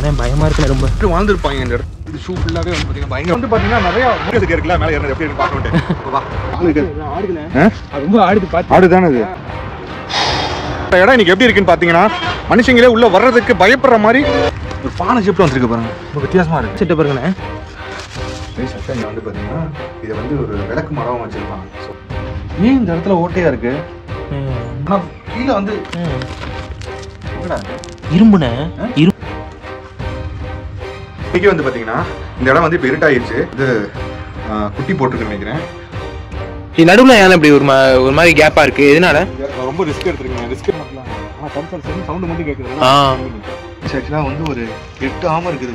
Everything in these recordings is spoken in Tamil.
ஆனால் பயமாக இருக்குண்ணே ரொம்ப. வாழ்ந்துருப்பாங்க இந்த இடத்துல. இது ஷூ ஃபுல்லாகவே வந்து பார்த்தீங்கன்னா பயங்கர வந்து பார்த்தீங்கன்னா நிறையா மூலிகை இருக்குல்ல மேலே ஏறினது எப்படி இருக்கு பார்க்கணும். வா ஆடுதுண்ணே, ரொம்ப ஆடுது பார்த்து. ஆடுதானே இது இடம் இன்னைக்கு எப்படி இருக்குன்னு பார்த்தீங்கன்னா மனுஷங்களே உள்ள வர்றதுக்கு பயப்படுற மாதிரி ஒரு பானை ஷிப்ட் வந்துருக்கு பாருங்க. ரொம்ப வித்தியாசமா இருக்கு. செட்டு பாருங்கண்ணே. இங்கே வந்து பார்த்தீங்கன்னா இதை வந்து ஒரு விளக்கு மரம் வச்சிருப்பாங்க. ஸோ ஏன் இந்த இடத்துல ஓட்டையா இருக்கு? ஆனால் கீழே வந்து இரும்புண்ணே. இன்னைக்கு வந்து பார்த்தீங்கன்னா இந்த இடம் வந்து இப்போ இருட்டாயிருச்சு. இது குட்டி போட்டுருக்குன்னு நினைக்கிறேன். நடுவில் ஏன் இப்படி ஒரு மாதிரி கேப்பா இருக்கு? எதனால? ரொம்ப ரிஸ்க் எடுத்துருக்கீங்க. ரிஸ்க் பண்ணலாம். ஆனால் கன்சல்ட் சவுண்டு மட்டும் கேட்குறது. ஆக்சுவலாக வந்து ஒரு 8 ஆமை இருக்குது.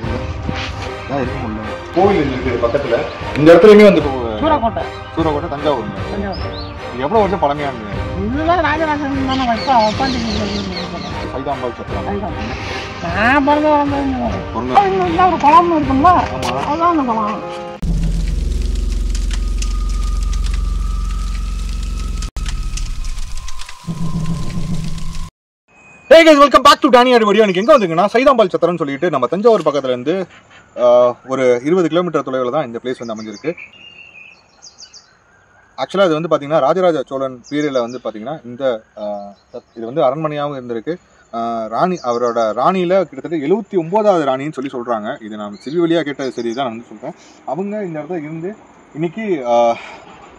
இதான் இருக்க முடியல. கோவில் இருக்குது பக்கத்தில். இந்த இடத்துலையுமே வந்து சூரக்கோட்டை தஞ்சாவூர். எவ்வளோ வருஷம் பழமையானது? சைதாம்பாள் சத்திரம். ஒரு குளம் இருக்குங்களா, அதுதான் அந்த குளம். Hey guys, welcome back to Danny Adu video. எனக்கு எங்கே வந்துங்கன்னா சைதாம்பாள் சத்திரம்னு சொல்லிட்டு நம்ம தஞ்சாவூர் பக்கத்துலேருந்து ஒரு 20 கிலோமீட்டர் தொலைவில் தான் இந்த பிளேஸ் வந்து அமைஞ்சிருக்கு. ஆக்சுவலாக இது வந்து பார்த்தீங்கன்னா ராஜராஜ சோழன் பீரியடில் வந்து பார்த்தீங்கன்னா இந்த இது வந்து அரண்மனையாகவும் இருந்திருக்கு. ராணி அவரோட ராணியில் கிட்டத்தட்ட 79வது ராணின்னு சொல்லி சொல்கிறாங்க. இது நான் சிவி வழியாக கேட்டது சரி தான் நான் வந்து சொல்கிறேன். அவங்க இந்த இடத்துல இருந்து இன்னைக்கு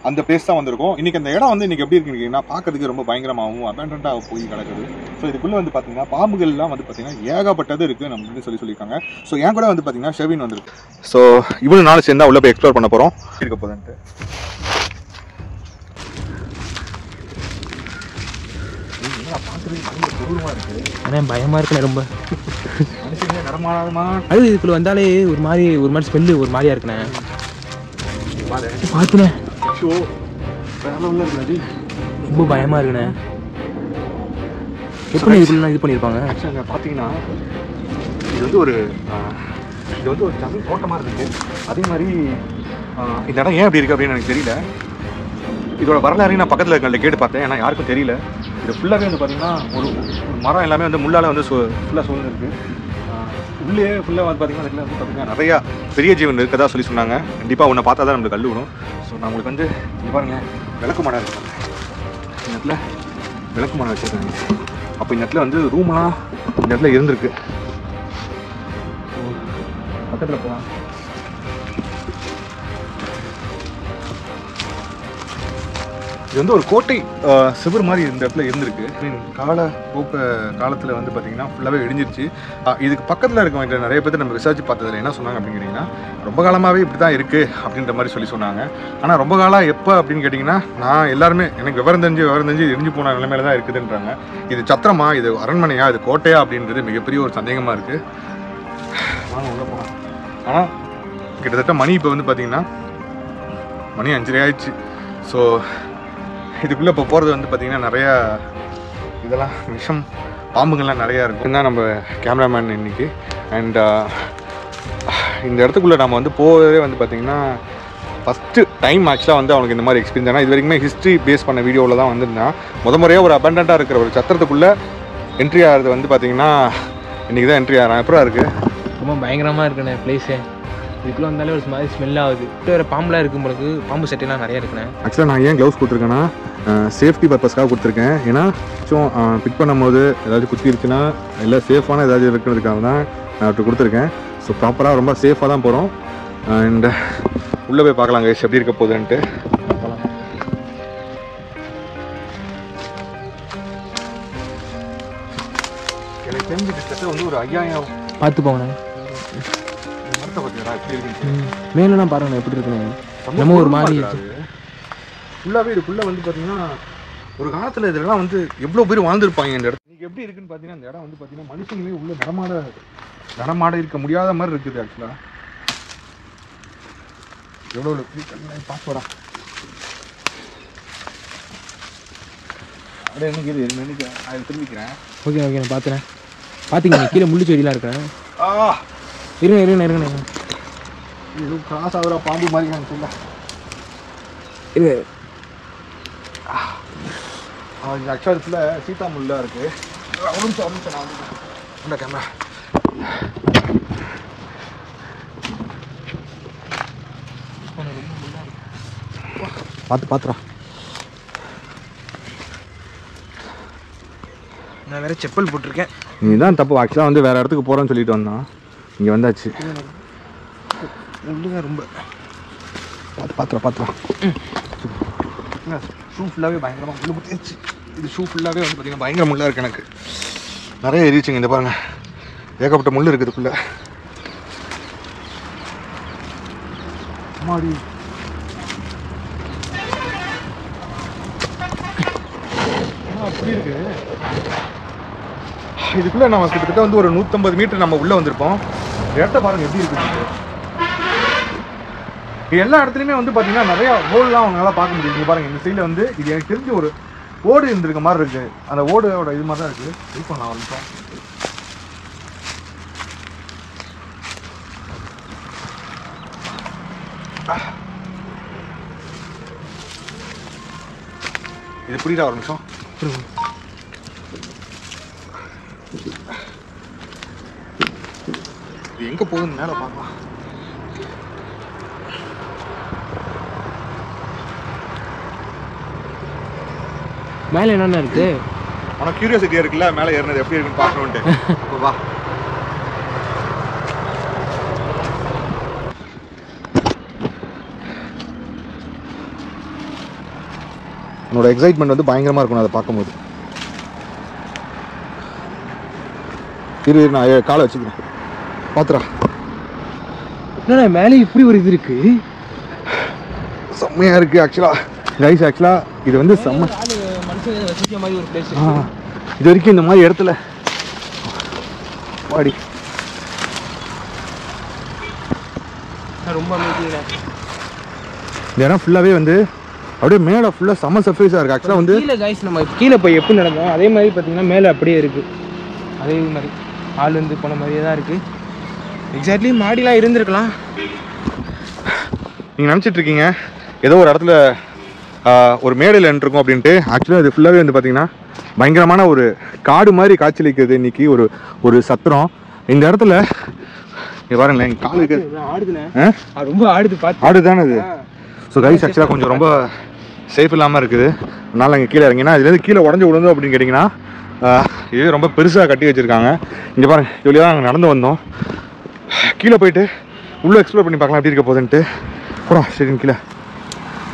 அந்த பிளேஸ் தான் வந்திருக்கும். இன்றைக்கி அந்த இடம் வந்து இன்றைக்கி எப்படி இருக்குன்னு பார்க்கறதுக்கு ரொம்ப பயங்கரமாகவும் அபேண்டண்டாக போய் கிடக்குது. ஸோ இதுக்குள்ளே வந்து பார்த்தீங்கன்னா பாம்புகள்லாம் வந்து பார்த்தீங்கன்னா ஏகப்பட்டது இருக்குது நம்ம சொல்லியிருக்காங்க. ஸோ என் கூட வந்து பார்த்தீங்கன்னா ஷெவின் வந்துருக்கு. ஸோ இவ்வளோ நாள் சேர்ந்தா உள்ளே போய் எக்ஸ்ப்ளோர் பண்ண போகிறோம். இருக்க போதுன்ட்டு பயமா இருக்குண்ணே ரொம்ப. நடமாடாதமா அது இதுக்குள்ள வந்தாலே ஒரு மாதிரி ஸ்மெல்லு ஒரு மாதிரியா இருக்குண்ணே. பார்த்துண்ணே ரொம்ப பயமா இருக்குண்ணே. எப்படி இதுக்குள்ள இது பண்ணியிருப்பாங்க? ஆக்சுவலாக பார்த்தீங்கன்னா இது வந்து ஒரு ஜமீன் தோட்டமாக இருக்குது. அதே மாதிரி இந்த இடம் ஏன் அப்படி இருக்குது அப்படின்னு எனக்கு தெரியல. இதோட வரலாறையும் நான் பக்கத்தில் இருக்கிற கேட்டு பார்த்தேன். ஏன்னா யாருக்கும் தெரியல. இது ஃபுல்லாகவே வந்து பார்த்தீங்கன்னா ஒரு மரம் எல்லாமே வந்து முள்ளால் வந்து ஃபுல்லாக சூழ்ந்துருக்கு. உள்ளே ஃபுல்லாக வந்து பார்த்தீங்கன்னா வந்து பார்த்தீங்கன்னா நிறையா பெரிய ஜீவன் இருக்கதா சொல்லி சொன்னாங்க. கண்டிப்பாக உன்னை பார்த்தா தான் நம்மளுக்கு கல் விடும். ஸோ நான் உங்களுக்கு வந்து இது பாருங்கள் விளக்கு மரம் இருக்காங்க. இந்த இடத்துல விளக்கு மரம் வச்சுருக்காங்க. அப்போ இந்த இடத்துல வந்து ரூம்லாம் இந்த இடத்துல இருந்திருக்கு. பக்கத்தில் போகலாம். இது வந்து ஒரு கோட்டை சிவர் மாதிரி இந்த இடத்துல இருந்திருக்கு. காலத்தில் வந்து பார்த்தீங்கன்னா ஃபுல்லாகவே இடிஞ்சிருச்சு. இதுக்கு பக்கத்தில் இருக்கவங்க நிறைய பேர் நம்ம விசாரிச்சு பார்த்ததில் என்ன சொன்னாங்க அப்படின்னு கேட்டிங்கன்னா ரொம்ப காலமாகவே இப்படி தான் இருக்குது அப்படின்ற மாதிரி சொல்லி சொன்னாங்க. ஆனால் ரொம்ப காலம் எப்போ அப்படின்னு கேட்டிங்கன்னா நான் எல்லாருமே எனக்கு விவரம் தெரிஞ்சு எரிஞ்சு போன நிலைமையில தான் இருக்குதுன்றாங்க. இது சத்திரமா, இது அரண்மனையா, இது கோட்டையா அப்படின்றது மிகப்பெரிய ஒரு சந்தேகமாக இருக்குது. வாங்க உள்ள போகலாம். ஆனால் கிட்டத்தட்ட மணி இப்போ வந்து பார்த்திங்கன்னா மணி 5:30 ஆயிடுச்சு. ஸோ இதுக்குள்ளே இப்போ போகிறது வந்து பார்த்திங்கன்னா நிறையா இதெல்லாம் விஷம் பாம்புங்கள்லாம் நிறையா இருக்கும் தான் நம்ம கேமராமேன் இன்னைக்கு. அண்ட் இந்த இடத்துக்குள்ளே நம்ம வந்து போகிறதே வந்து பார்த்திங்கன்னா ஃபஸ்ட்டு டைம் ஆக்சுவலாக வந்து அவனுக்கு இந்த மாதிரி எக்ஸ்பீரியன்ஸ். ஆனால் இது வரைக்குமே ஹிஸ்ட்ரி பேஸ் பண்ண வீடியோவில் தான் வந்துருந்தான். முறையாக ஒரு அபண்டண்ட்டாக இருக்கிற ஒரு சத்திரத்துக்குள்ளே என்ட்ரி ஆகிறது வந்து பார்த்திங்கன்னா இன்றைக்கி தான் என்ட்ரி ஆகிறேன். எப்போ இருக்குது? ரொம்ப பயங்கரமாக இருக்குண்ணே பிளேஸு. இதுக்குள்ளே வந்தாலே ஒரு மாதிரி ஸ்மெல் ஆகுது. வேறு பாம்புலாம் இருக்கும் பொழுது பாம்பு சட்டைலாம் நிறையா இருக்குண்ணே. ஆக்சுவலாக நான் ஏன் க்ளவுஸ் கொடுத்துருக்கேன்னா சேஃப்டி பர்பஸ்க்காக கொடுத்துருக்கேன். ஏன்னா கொஞ்சம் பிக் பண்ணும்போது ஏதாச்சும் குத்திருச்சுன்னா இல்லை சேஃபான ஏதாச்சும் இருக்கிறதுக்காக தான் நான் அப்படி கொடுத்துருக்கேன். ஸோ ப்ராப்பராக ரொம்ப சேஃபாக தான் போகிறோம். அண்ட் உள்ளே போய் பார்க்கலாம் கைஸ் எப்படி இருக்க போகுதுன்ட்டு. எனக்கு தெரிஞ்சு கிட்டத்தட்ட வந்து ஒரு 5000 பார்த்து போங்கண்ணே. மரத்தை பார்த்தீங்களா எப்படி இருக்கு? மேலாம் பாருங்கண்ணே எப்படி இருக்குண்ணே. நம்ம ஒரு மாதிரி ஃபுல்லாகவே இதுக்குள்ளே வந்து பார்த்தீங்கன்னா ஒரு காலத்தில் இதெல்லாம் வந்து எவ்வளோ பேர் வாழ்ந்துருப்பாங்க இந்த இடத்துல. இன்றைக்கி எப்படி இருக்குன்னு பார்த்தீங்கன்னா இந்த இடம் வந்து பார்த்தீங்கன்னா மனுஷங்களே உள்ள நடமாட இருக்க முடியாத மாதிரி இருக்குது. ஆக்சுவலாக எவ்வளோ பார்த்து வரேன். அப்படியே என்னைக்கு அதை திரும்பிக்கிறேன். ஓகே நான் பார்த்துறேன். பார்த்தீங்க கீழே முள்ளு செடியெலாம் இருக்கிறேன். இருங்க இது கிராஸ் ஆகுற பாம்பு மாதிரி நான் சொல்ல இது ஆக்சுவலாக சீதா முள்ளாக இருக்குது. ஒரு நிமிஷம் நான் வந்து கேமரா பார்த்துறா. நான் வேற செப்பல் போட்டிருக்கேன். நீ தான் தப்பு. ஆக்சுவலாக வந்து வேறு இடத்துக்கு போகிறோன்னு சொல்லிட்டு வந்தான். இங்கே வந்தாச்சு. முள்ளுங்க ரொம்ப. பார்த்துறா. ஷூ ஃபுல்லாகவே பயங்கரமாக முள்ளு குத்திடுச்சு. இது ஷூ ஃபுல்லாகவே வந்து பார்த்தீங்கன்னா பயங்கர முள்ளாக இருக்குது. எனக்கு நிறைய எரிச்சுங்க. இந்த பாருங்க, ஏகப்பட்ட முள் இருக்குதுக்குள்ள. மாடி அப்படி இருக்கு. இதுக்குள்ள நம்ம கிட்டத்தட்ட வந்து ஒரு 150 மீட்டர் நம்ம உள்ள வந்திருப்போம். இடத்த பாருங்க எப்படி இருக்கு. எல்லா இடத்துலையுமே வந்து பார்த்தீங்கன்னா நிறைய ஹோல்லாம் அவங்களால பார்க்க முடியும். நீங்கள் பாருங்க, இந்த சைடில் வந்து இது எனக்கு தெரிஞ்சு ஒரு ஓடு இருந்திருக்க மாதிரி இருக்கு. அந்த ஓடோட இது மாதிரி தான் இருக்கு. வெயிட் பண்ணலாம் ஒரு நிமிஷம். இது புரியுதா? ஒரு நிமிஷம். இது எங்க போகுதுன்னு மேலே பார்க்கலாம். மேலே என்னென்ன இருக்கு? உனக்கு கியூரியாசிட்டியா இருக்குல்ல மேலே ஏறினது எப்படி இருக்குன்னு பார்க்கணுன்ட்டு. வா. உன்னோட எக்ஸைட்மெண்ட் வந்து பயங்கரமாக இருக்கணும் அதை பார்க்கும்போது. நான் காலை வச்சுக்கிறேன். பார்த்துறா. என்னடா மேலே இப்படி ஒரு இது இருக்கு. செம்மையாக இருக்குது ஆக்சுவலாக. கைஸ் ஆக்சுவலாக இது வந்து செம்ம மனுஷங்க வசிக்க மாதிரி ஒரு பிளேஸ். இது வரைக்கும் இந்த மாதிரி இடத்துல வாடி ரொம்ப அமைதியா. இந்த இடம் ஃபுல்லாகவே வந்து அப்படியே மேலே ஃபுல்லாக செம்ம சர்ஃபேஸாக இருக்குது. ஆக்சுவலாக வந்து கீழே கைஸ் நம்ம கீழே போய் எப்படி நடந்தோம் அதே மாதிரி பார்த்தீங்கன்னா மேலே அப்படியே இருக்குது. அதே மாதிரி ஆள் வந்து போன மாதிரியே தான் இருக்குது. எக்ஸாக்ட்லி மாடிலாம் இருந்திருக்கலாம். நீங்கள் நினச்சிட்டு இருக்கீங்க ஏதோ ஒரு இடத்துல ஒரு மேடையில் நின்றுருக்கோம் அப்படின்ட்டு. ஆக்சுவலாக இது ஃபுல்லாகவே வந்து பார்த்தீங்கன்னா பயங்கரமான ஒரு காடு மாதிரி காட்சியளிக்கிறது இன்றைக்கி. ஒரு சத்திரம் இந்த இடத்துல. இங்கே பாருங்களேன், எங்கள் காலுக்கு ஆடுதுண்ணே. ரொம்ப ஆடுது பார்த்து. ஆடு தானே இது. ஸோ கைஸ் ஆக்சுவலாக கொஞ்சம் ரொம்ப சேஃப் இல்லாமல் இருக்குது. அதனால் அங்கே கீழே இறங்கினா இதுலேருந்து கீழே உடஞ்சி விழுந்தோம் அப்படின்னு கேட்டிங்கன்னா இது ரொம்ப பெருசாக கட்டி வச்சுருக்காங்க. இங்கே பாருங்கள், இவ்வளோ தான் நாங்கள் நடந்து வந்தோம். கீழே போயிட்டு உள்ளே எக்ஸ்ப்ளோர் பண்ணி பார்க்கலாம் எப்படி இருக்க போகுதுன்ட்டு. போடா சரி, கீழே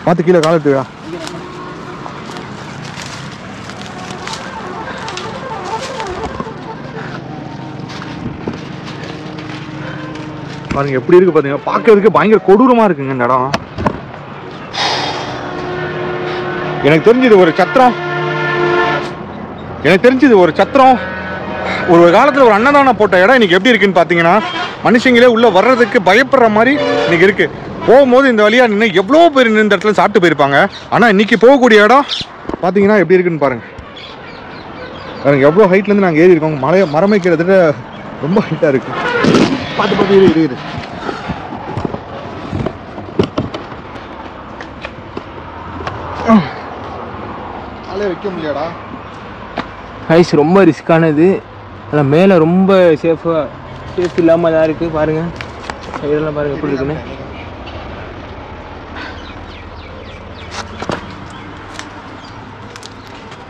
பார்த்து கீழே கால எடுத்துக்கா. பாருங்க எப்படி இருக்கு பார்த்தீங்கன்னா, பார்க்கறதுக்கு பயங்கர கொடூரமாக இருக்குங்க இந்த இடம். எனக்கு தெரிஞ்சது ஒரு சத்திரம். ஒரு காலத்தில் ஒரு அன்னதானம் போட்ட இடம் இன்னைக்கு எப்படி இருக்குன்னு பார்த்தீங்கன்னா மனுஷங்களே உள்ள வர்றதுக்கு பயப்படுற மாதிரி இன்னைக்கு இருக்கு. போகும்போது இந்த வழியாக நின்று எவ்வளோ பேர் இந்த இடத்துல சாப்பிட்டு போயிருப்பாங்க. ஆனால் இன்னைக்கு போகக்கூடிய இடம் பார்த்தீங்கன்னா எப்படி இருக்குன்னு பாருங்க. பாருங்க எவ்வளோ ஹைட்லேருந்து நாங்கள் ஏறி இருக்கோம். மரமே கிட்டத்தட்ட ரொம்ப ஹைட்டாக இருக்கு. பார்த்து இரு. காலே வைக்க முடியாடா. ஐஸ் ரொம்ப ரிஸ்க்கானது. ஆனால் மேலே ரொம்ப சேஃப் இல்லாமல் தான் இருக்குது. பாருங்கள் இதெல்லாம் பாருங்கள் எப்படி இருக்குன்னு.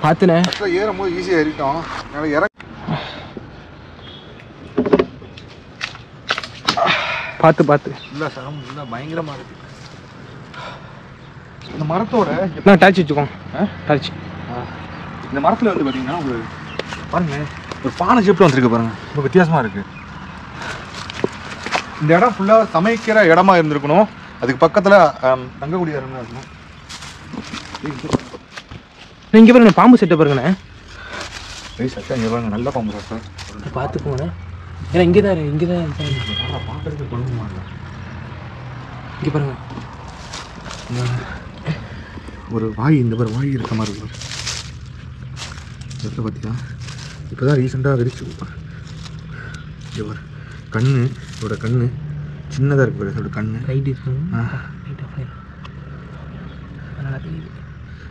பார்த்துனே ஏறும் போது ஈஸியாக ஏறிட்டோம். பார்த்து இல்லை சரம் இல்லை பயங்கரமாக இருக்குது. இந்த மரத்தோட நான் டார்ச் வச்சுக்கோங்க. டார்ச் இந்த மரத்தில் வந்து பார்த்தீங்கன்னா ஒரு பாருங்க ஒரு பானை ஷேப்பில் வந்துருக்கு பாருங்க. ரொம்ப வித்தியாசமாக இருக்குது. இந்த இடம் ஃபுல்லாக சமைக்கிற இடமா இருந்திருக்கணும். அதுக்கு பக்கத்தில் தங்கக்கூடிய இடமா இருக்கணும். இங்கே பாருங்க பாம்பு செட்டை பாருங்கண்ணே. சட்டை இங்கே பாருங்க நல்ல பாம்பு சார். பார்த்து போங்கண்ணே. ஏன்னா இங்கே தான் பார்க்குறதுக்கு கொள்ளுமா இல்லை. இங்கே பாருங்க ஒரு வாய், இந்த மாதிரி வாய் இருக்க மாதிரி இருக்கு. இடத்துல பார்த்தியா இப்போ தான் ரீசெண்டாக வெடிச்சு இவர் கண்ணு, இதோட கண்ணு சின்னதாக இருக்கு. இதோட கண்ணு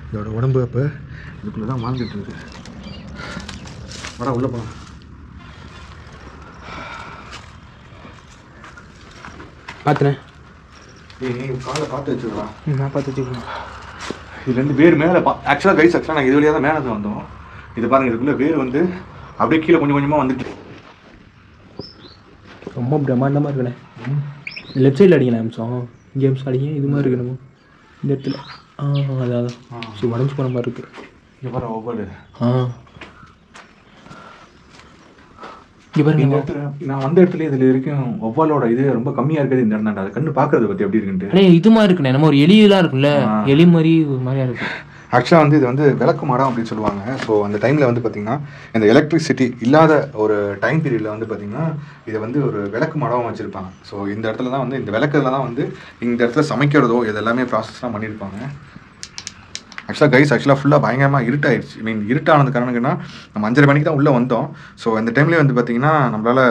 இதோட உடம்பு அப்போ இதுக்குள்ளே தான் வாழ்ந்துட்டு இருக்கு. வடா உள்ளே போகலாம். பார்த்துனேன். நீ காலை பார்த்து வச்சுக்கலாம். நான் பார்த்து வச்சுக்கலாம். இது 2 வேர் மேலே ஆக்சுவலாக கைஸ் ஆக்சுவலாக நாங்கள் இது வழியாக தான் மேலே தான் வந்தோம். இது பாருங்கள், இதுக்குள்ளே வேர் வந்து அப்படியே கீழே கொஞ்சம் கொஞ்சமாக வந்துட்டு ரொம்ப பிரம்மாண்டமாக இருக்குண்ணே. லெஃப்ட் சைடில் அடிங்களேன் அம்சம், இங்கே அம்சம் அடிங்க. இது மாதிரி இருக்கு நம்ம இந்த இடத்துல. அதான் சரி உடஞ்சி போன மாதிரி இருக்குது. இங்கே பாரு ஒவ்வொரு இங்கே பாருங்க. இந்த இடத்துல நான் வந்த இடத்துல இதில் இருக்கும் ஒவ்வாலோட இது ரொம்ப கம்மியாக இருக்குது இந்த இடம். அது கண்ணு பார்க்கறத பற்றி எப்படி இருக்குன்ட்டு. அண்ணே இது மாதிரி இருக்குண்ணே, நம்ம ஒரு எலியெல்லாம் இருக்குல்ல, எலி மாதிரி ஒரு மாதிரியா இருக்கு. ஆக்சுவலாக வந்து இது வந்து விளக்கு மடம் அப்படின்னு சொல்லுவாங்க. ஸோ அந்த டைமில் வந்து பார்த்திங்கன்னா இந்த எலக்ட்ரிசிட்டி இல்லாத ஒரு டைம் பீரியடில் வந்து பார்த்திங்கன்னா இதை வந்து ஒரு விளக்கு மடம் வச்சுருப்பாங்க. ஸோ இந்த இடத்துல தான் வந்து இந்த விளக்குல தான் வந்து இந்த இடத்துல சமைக்கிறதோ இது எல்லாமே ப்ராசஸ்லாம் பண்ணியிருப்பாங்க. ஆக்சுவலாக ஃபுல்லாக பயங்கரமாக இருட்டாயிடுச்சு. இருட்டானது காரணம்னா நம்ம 5:30 மணிக்கு தான் உள்ளே வந்தோம். ஸோ அந்த டைம்லேயே வந்து பார்த்திங்கன்னா நம்மளால்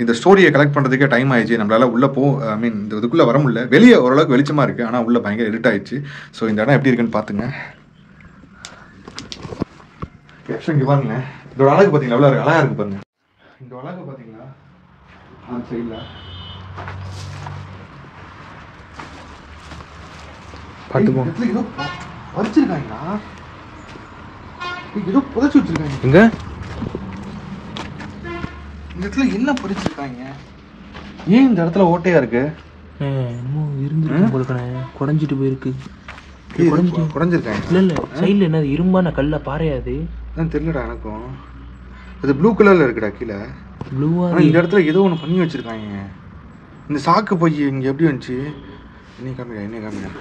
இந்த ஸ்டோரியை கலெக்ட் பண்ணுறதுக்கே டைம் ஆயிடுச்சு. நம்மளால் உள்ளே இந்த இதுக்குள்ளே வர முடியல. வெளியே ஓரளவுக்கு வெளிச்சமாக இருக்குது, ஆனால் உள்ளே பயங்கர இருட்டாயிடுச்சு. ஸோ இந்த இடம் எப்படி இருக்குன்னு பார்த்துங்க. ஆக்சுவலாக இங்கே பாருங்களேன், இதோட அழகு பார்த்தீங்களா எவ்வளோ அழகாக இருக்குது பாருங்க. இந்த அழகு பார்த்தீங்களா அந்த சைடில் பார்த்துப்போம். ஏதோ வச்சிருக்காங்களா, ஏதோ புதைச்சி வச்சிருக்காங்க. எங்க இந்த இடத்துல என்ன பறிச்சிருக்காங்க? ஏன் இந்த இடத்துல ஓட்டையா இருக்கு? என்னமோ இருந்துருக்கு போலக்கண்ணே, குடஞ்சிட்டு போயிருக்கு. குடஞ்சிருக்காங்க. இல்லை சைடில் என்னது இரும்பான கல்ல பாறையாது தெரியலடா எனக்கும். அது ப்ளூ கலர்ல இருக்குடா கீழே ப்ளூவா. இந்த இடத்துல ஏதோ ஒன்று பண்ணி வச்சிருக்காங்க. இந்த சாக்கு போய் இங்கே எப்படி வந்துச்சு? என்ன காமியா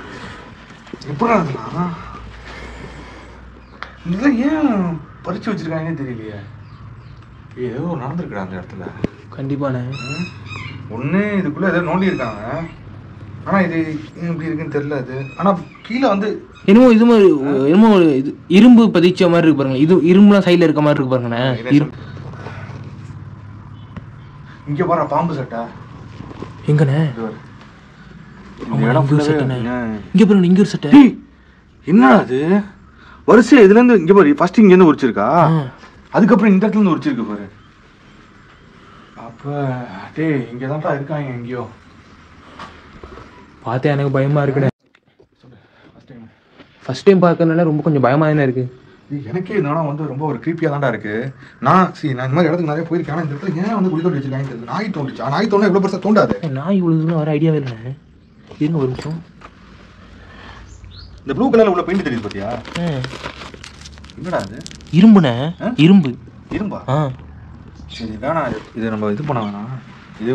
எப்படா இருக்கலாம்? இதெல்லாம் ஏன் பறிச்சு வச்சிருக்காங்கன்னு தெரியலையே. ஏதோ நடந்திருக்குடா அந்த இடத்துல கண்டிப்பாண்ணே. ஒன்று இதுக்குள்ளே ஏதோ நோண்டி இருக்காங்க, ஆனால் இது எப்படி இருக்குன்னு தெரியல. அது ஆனால் கீழே வந்து என்னமோ இது மாதிரி என்னமோ இது இரும்பு பதிச்ச மாதிரி இருக்கு பாருங்க. இது இரும்புலாம் சைடில் இருக்க மாதிரி இருக்கு பாருங்கண்ணே. இங்கே பாரு பாம்பு சட்டை எங்கண்ணே? இந்த இடம் இங்கே பாருங்க, இங்கே ஒரு சட்டை. என்ன அது வரிசையா இதுலேருந்து இங்கே பாரு. ஃபர்ஸ்ட் இங்கேருந்து உரிச்சிருக்கா, அதுக்கப்புறம் இந்த இடத்துல இருந்து உரிச்சிருக்கு பாரு. அப்போ இங்கே தான்ப்பா இருக்காங்க எங்கேயோ. பார்த்தேன் எனக்கு பயமா இருக்குண்ணே. ஃபர்ஸ்ட் டைம் பார்க்கறதுனால ரொம்ப கொஞ்சம் பயமாக தானே இருக்கு. எனக்கே இந்த இடம் வந்து ரொம்ப ஒரு க்ரீப்பியாக தான்டா இருக்கு. நான் இந்த மாதிரி இடத்துக்கு நிறைய போயிருக்கேன், ஆனால் இந்த இடத்துல ஏன் வந்து குழி தோண்டி வச்சிருக்காங்க தெரியல. நாய் தோண்டிச்சா? நாய் தோண்டா எவ்வளோ பெருசாக தோண்டாது. நாய் இவ்வளோ தூரம் வர ஐடியாவே இல்லைண்ணே. இருங்க ஒரு நிமிஷம். இந்த ப்ளூ கலர்ல உள்ள பெயிண்ட் தெரியுது பாத்தியா? என்னடா அது? இரும்புண்ணே. இரும்பு. இரும்பா? சரி வேணா, இது நம்ம இது பண்ண வேணாம். இது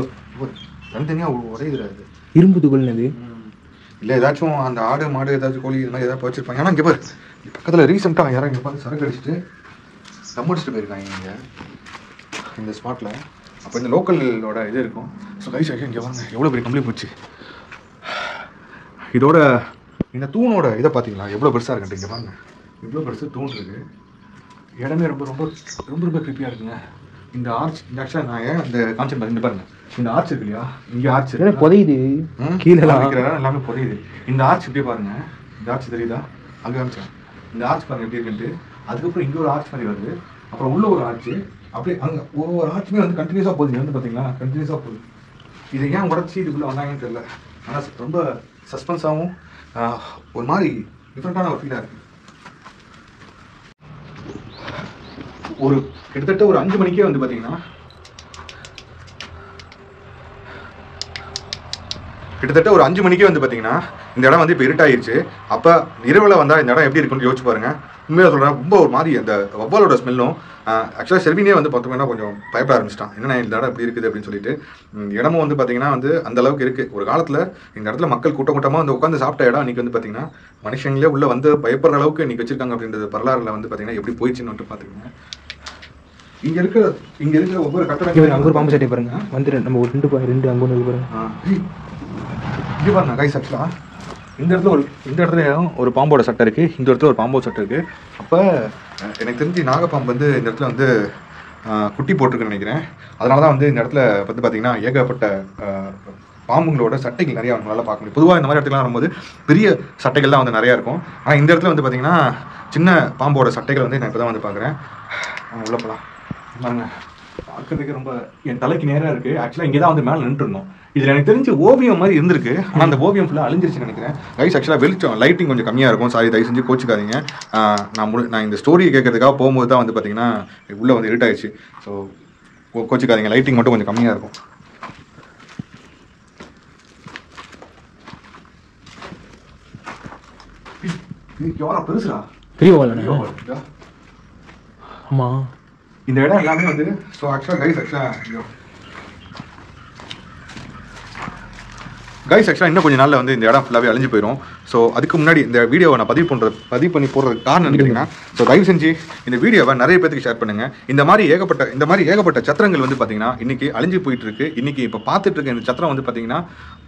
தனித்தனியாக உடையுதுடா இது. இரும்பு துகள்னது இல்லை ஏதாச்சும் அந்த ஆடு மாடு ஏதாச்சும் கோழி இது மாதிரி ஏதாவது வச்சிருப்பாங்க. ஏன்னா இங்கே பாரு பக்கத்தில் ரீசெண்டாக யாரும் இங்கே பார்த்து சரக்கு அடிச்சுட்டு தம் அடிச்சுட்டு போயிருக்காங்க இங்கே இந்த ஸ்பாட்டில். அப்போ இந்த லோக்கலோட இது இருக்கும். ஸோ கைஸ் இங்கே வாங்க எவ்வளோ பெரிய கம்ப்ளீட் போச்சு. இதோட இந்த தூணோட இதை பார்த்தீங்களா எவ்வளோ பெருசாக இருக்குன்ட்டு. இங்கே பாருங்க இவ்வளோ பெருசு தூண் இருக்குது. இடமே ரொம்ப ரொம்ப ரொம்ப ரொம்ப கிரிப்பியாக இருக்குங்க. இந்த ஆர்ச் இந்த ஆக்சுவலாக நான் ஏன் இந்த கான்செப்ட் பாருங்க, பாருங்க இந்த ஆர்ச் இருக்கு இல்லையா, இங்கே ஆர்ச் புதையுது கீழே எல்லாமே புதையுது. இந்த ஆர்ச் இப்படியே பாருங்க, இந்த ஆர்ச் தெரியுதா? அங்கே காமிச்சேன். இந்த ஆர்ச் பாருங்க எப்படி இருக்குன்ட்டு. அதுக்கப்புறம் இங்கே ஒரு ஆர்ச் மாதிரி வருது, அப்புறம் உள்ள ஒரு ஆர்ச், அப்படியே அங்கே ஒவ்வொரு ஆர்ச்சுமே வந்து கண்டினியூஸாக போகுது. வந்து பார்த்தீங்களா கண்டினியூஸாக போகுது. இதை ஏன் உடச்சி இதுக்குள்ளே வந்தாங்கன்னு தெரியல. ஆனால் ரொம்ப சஸ்பென்ஸாகவும் ஒரு மாதிரி டிஃப்ரெண்ட்டான ஒரு ஃபீலாக இருக்குது. ஒரு கிட்டத்தட்ட ஒரு 5 மணிக்கே வந்து பார்த்தீங்கன்னா இந்த இடம் வந்து இப்போ இருட்டாயிருச்சு. அப்போ இரவில் வந்தால் இந்த இடம் எப்படி இருக்குன்னு யோசிச்சு பாருங்க. உண்மையாக சொல்கிறேன், ரொம்ப ஒரு மாதிரி அந்த வவ்வாலோட ஸ்மெல்லும். ஆக்சுவலாக செல்வினே வந்து பார்த்தோம்னா கொஞ்சம் பயப்பட ஆரம்பிச்சிட்டான். என்னென்ன இந்த இடம் எப்படி இருக்குது அப்படின்னு சொல்லிட்டு. இடமும் வந்து பார்த்தீங்கன்னா வந்து அந்த அளவுக்கு இருக்குது. ஒரு காலத்தில் இந்த இடத்துல மக்கள் கூட்டமாக வந்து உட்காந்து சாப்பிட்ட இடம் இன்றைக்கி வந்து பார்த்தீங்கன்னா மனுஷங்களே உள்ளே வந்து பயப்படுற அளவுக்கு இன்றைக்கி வச்சிருக்காங்க. அப்படின்றது வரலாறுல வந்து பார்த்தீங்கன்னா எப்படி போயிடுச்சுன்னு வந்துட்டு பார்த்துக்கோங்க. இங்கே இருக்கிற ஒவ்வொரு கட்டடம் அங்கே ஒரு பாம்பு சட்டை பாருங்க. வந்து நம்ம ஒரு ரெண்டு அங்கே ஒன்று பாருங்க. இங்கே பாருங்க கைஸ், ஆக்சுவலாக இந்த இடத்துல ஒரு பாம்போட சட்டை இருக்குது, இந்த இடத்துல ஒரு பாம்போட சட்டை இருக்குது. அப்போ எனக்கு தெரிஞ்சு நாகப்பாம்பு வந்து இந்த இடத்துல வந்து குட்டி போட்டிருக்குன்னு நினைக்கிறேன். அதனால தான் வந்து இந்த இடத்துல வந்து பார்த்திங்கன்னா ஏகப்பட்ட பாம்புங்களோட சட்டைகள் நிறையா நம்மளால் பார்க்க முடியும். பொதுவாக இந்த மாதிரி இடத்துலாம் வரும்போது பெரிய சட்டைகள்லாம் வந்து நிறையா இருக்கும். ஆனால் இந்த இடத்துல வந்து பார்த்திங்கன்னா சின்ன பாம்போட சட்டைகள் வந்து நான் இப்போ தான் வந்து பார்க்குறேன். உள்ள போகலாம் பாருங்க. பார்க்கறதுக்கு ரொம்ப என் தலைக்கு நேராக இருக்கு. ஆக்சுவலாக இங்கே தான் வந்து மேலே நின்றுருந்தோம். இதில் எனக்கு தெரிஞ்சு ஓவியம் மாதிரி இருந்திருக்கு. ஆனால் அந்த ஓவியம் ஃபுல்லாக அழிஞ்சிருச்சுன்னு நினைக்கிறேன். கைஸ் ஆக்சுவலாக வெளிச்சம் லைட்டிங் கொஞ்சம் கம்மியாக இருக்கும். சாரி, தயவு செஞ்சு கோச்சிக்காதீங்க. நான் இந்த ஸ்டோரியை கேட்கறதுக்காக போகும்போது தான் வந்து பார்த்தீங்கன்னா உள்ளே வந்து இருட் ஆயிடுச்சு. ஸோ கோச்சிக்காதீங்க, லைட்டிங் மட்டும் கொஞ்சம் கம்மியாக இருக்கும். பெருசுடா, பெரிய வால். ஆமா, இந்த இடம் எல்லாமே வந்து ஸோ ஆக்சுவலாக கைஸ் ஆக்சுவலாக இன்னும் கொஞ்சம் நாளில் வந்து இந்த இடம் ஃபுல்லாகவே அழிஞ்சு போயிடும். ஸோ அதுக்கு முன்னாடி இந்த வீடியோவை நான் பதிவு பண்ணி போடுறதுக்கு காரணம் கேட்டிங்கன்னா, ஸோ தயவு செஞ்சு இந்த வீடியோவை நிறைய பேருக்கு ஷேர் பண்ணுங்கள். இந்த மாதிரி ஏகப்பட்ட சத்திரங்கள் வந்து பார்த்தீங்கன்னா இன்றைக்கி அழிஞ்சு போயிட்டு இருக்கு. இன்றைக்கி இப்போ பார்த்துட்டு இருக்க இந்த சத்திரம் வந்து பார்த்தீங்கன்னா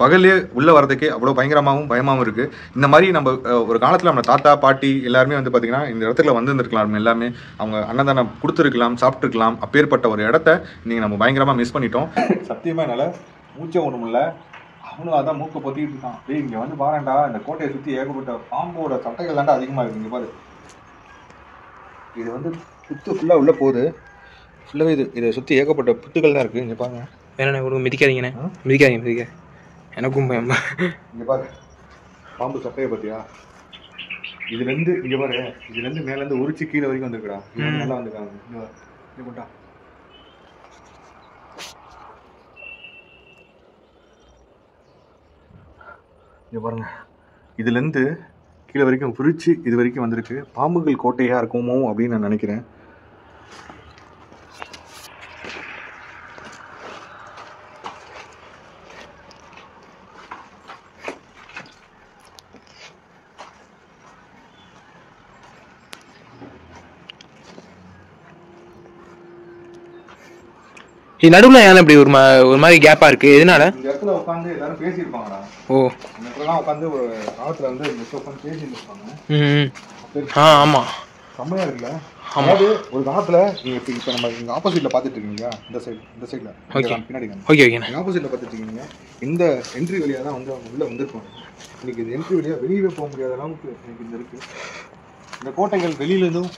பகலே உள்ளே வரதுக்கே அவ்வளோ பயங்கரமாகவும் பயமாகவும் இருக்குது. இந்த மாதிரி நம்ம ஒரு காலத்தில் நம்ம தாத்தா பாட்டி எல்லாருமே வந்து பார்த்தீங்கன்னா இந்த இடத்துல வந்துருந்துருக்கலாம். எல்லாமே அவங்க அன்னதானம் கொடுத்துருக்கலாம், சாப்பிட்ருக்கலாம். அப்பேற்பட்ட ஒரு இடத்த இன்றைக்கி நம்ம பயங்கரமாக மிஸ் பண்ணிட்டோம். சத்தியமாக என்னால் மூச்சை ஒன்றும் இல்லை. அவனும் அதான் மூக்கை பொத்திக்கிட்டு இருக்கான். டேய் இங்கே வந்து பாருண்டா, இந்த கோட்டையை சுற்றி ஏகப்பட்ட பாம்போட சட்டைகள் தாண்டா அதிகமாக இருக்குது. இங்கே பாரு, இது வந்து புத்து ஃபுல்லாக உள்ளே போகுது. ஃபுல்லாகவே இதை சுற்றி ஏகப்பட்ட புத்துக்கள் தான் இருக்குது. இங்கே பாருங்க. வேணா கொடுங்க, மிதிக்காதீங்கண்ணே. மிதிக்காதீங்க. எனக்கும் பயமா. இங்கே பாரு, பாம்பு சட்டையை பார்த்தியா? இதுலேருந்து இங்கே பாரு, இதுலேருந்து மேலேருந்து உரிச்சு கீழே வரைக்கும் வந்துருக்குடா. நல்லா வந்துருக்காங்க. இங்கே கொண்டா. இங்கே பாருங்க, இதுலேருந்து கீழே வரைக்கும் பிரித்து இது வரைக்கும் வந்திருக்கு. பாம்புகள் கோட்டையாக இருக்குமோ அப்படின்னு நான் நினைக்கிறேன். நடுவில் ஏன் இப்படி ஒரு மாதிரி கேப்பா இருக்கு? எதனால? இந்த இடத்துல உட்காந்து எல்லாரும் பேசியிருப்பாங்கடா. ஓ, இந்த இடத்துலலாம் உட்காந்து ஒரு காலத்தில் வந்து இந்த உட்காந்து பேசிட்டு இருப்பாங்க. ஆமா, செம்மையா இருக்குல்ல. அதாவது ஒரு காலத்தில் நீங்கள் இப்போ நம்ம இங்கே ஆப்போசிட்டில் பார்த்துட்டு இருக்கீங்க, இந்த சைடில் பின்னாடி ஆப்போசிட்டில் பார்த்துட்டு இருக்கீங்க. இந்த என்ட்ரி வழியாக தான் வந்து அவங்க உள்ளே வந்திருப்பாங்க. இன்னைக்கு இந்த என்ட்ரி வழியாக வெளியவே போக முடியாத அளவுக்கு எனக்கு இந்த இருக்குது. இந்த கோட்டைகள் வெளியிலேருந்தும்